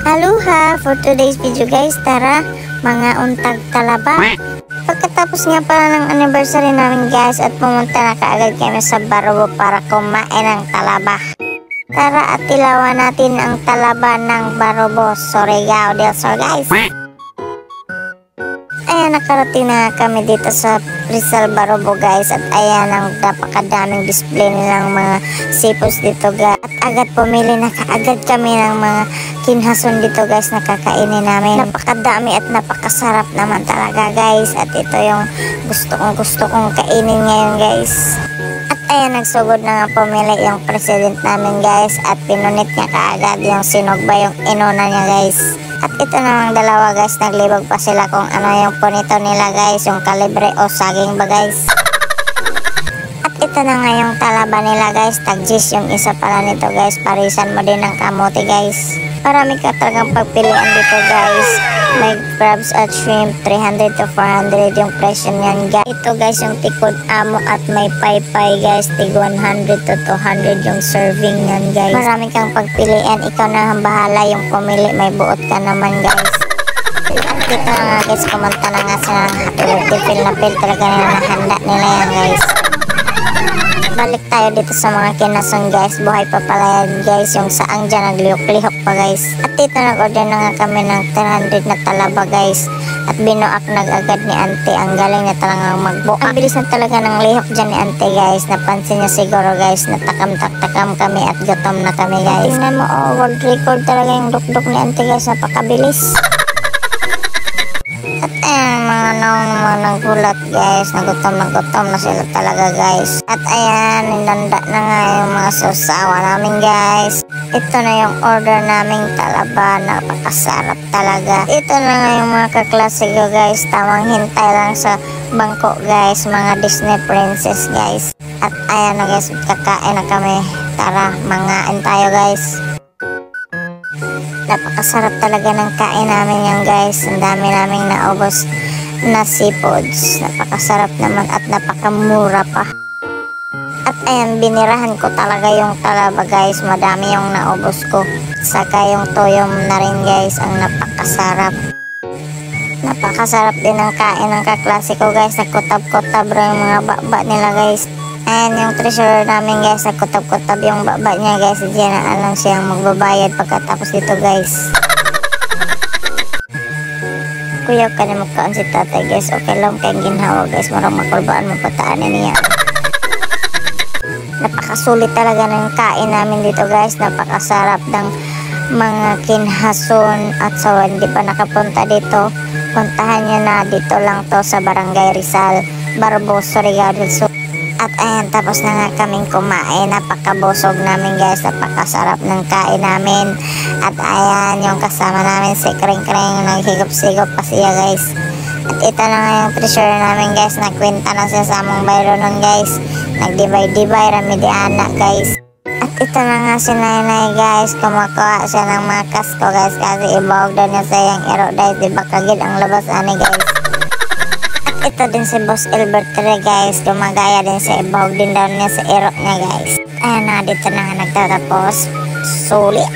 Aloha! For today's video guys, tara mga untag talaba. Pagkatapos nga pala ng anniversary namin guys at pumunta na kaagad kami sa Barobo para kumain ng talaba. Tara at tilawan natin ang talaba ng Barobo, Surigao del Sur guys. Ayan, nakarating na kami dito sa Rizal Barobo guys at ayan ang napakadaming display nilang mga seafoods dito guys. At agad pumili na kaagad kami ng mga kinhason dito guys na kakainin namin. Napakadami at napakasarap naman talaga guys at ito yung gusto kong kainin ngayon guys. At ayan, nagsugod na nga pumili yung president namin guys at pinunit niya kaagad yung sinugba yung inuna niya guys. At ito namang dalawa guys, naglibog pa sila kung ano yung punito nila guys, yung kalibre o saging ba guys. At ito na nga yung talaba nila guys, tagjis yung isa pala nito guys, parisan mo din ng kamote guys. Marami ka talagang pagpilian dito guys. May crabs at shrimp, 300 to 400 yung presyo niyan guys. Ito guys yung tikod amo at may paypay guys, tig 100 to 200 yung serving niyan guys. Marami kang pagpilian, ikaw na ang bahala yung pumili, may buot ka naman guys. At dito na nga guys, kumanta na nga sila ng happy birthday, feel na feel talaga na nahanda nila yan guys. Balik tayo dito sa mga kinason guys, buhay pa pala yan guys, yung saang dyan naglihok-lihok pa guys. At dito nag-order na nga kami ng 300 na talaba guys at binuak nag-agad ni ante, ang galing na talagang magbuak. Ang bilis na talaga ng lihok dyan ni ante guys, napansin niya siguro guys, natakam-takam kami at gutom na kami guys. Tingnan mo, oh, world record talaga yung dukduk ni ante guys, napakabilis. At ayan, mga naman naggulat guys, nagutom na sila talaga guys. At ayan, nilanda na nga yung mga susawa namin guys. Ito na yung order naming talaba, napakasarap talaga. Ito na nga yung mga kaklase ko guys, tamang hintay lang sa bangko guys, mga Disney princess guys. At ayan na guys, kakain na kami, tara mangain tayo guys. Napakasarap talaga ng kain namin yan guys. Ang dami naming naubos na seafoods. Napakasarap naman at napakamura pa. At ayan, binirahan ko talaga yung talaba guys. Madami yung naubos ko. Saka yung toyo na rin guys. Ang napakasarap. Napakasarap din ang kain ng kaklase ko guys. Nagkutab-kutab rin yung mga baba nila guys. Ayan yung treasurer namin guys, nagkutab-kutab yung baba niya guys. Diyan na alam siyang magbabayad pagkatapos dito guys. Kuya ka na magkaon si tatay guys, okay lang kayong ginhawa guys, marang makulbaan mo pataan niya. Napakasulit talaga ng kain namin dito guys, napakasarap ng mga kinhason. At so hindi pa nakapunta dito, puntahan nyo na, dito lang to sa Barangay Rizal, Barobo, Surigao del Sur. At ayan, tapos na nga kaming kumain, napakabusog namin guys, napakasarap ng kain namin. At ayan, yung kasama namin si Kring-Kring, naghigop-sigop pa siya guys. At ito na nga yung treasurer namin guys, nagkwenta na siya sa among bayro nun guys. Nagdibay-dibay, ramidiana guys. At ito na nga si Nainay guys, kumakuha siya ng mga kasko guys, kasi ibawag daw niya sa yung ero guys, di ba kagid ang labas ani guys. Ito din si Boss Albert guys, gumagaya din sa ibahog din daw niya sa ero niya guys. Ayan na, dito na nga nagtatapos. Sulit.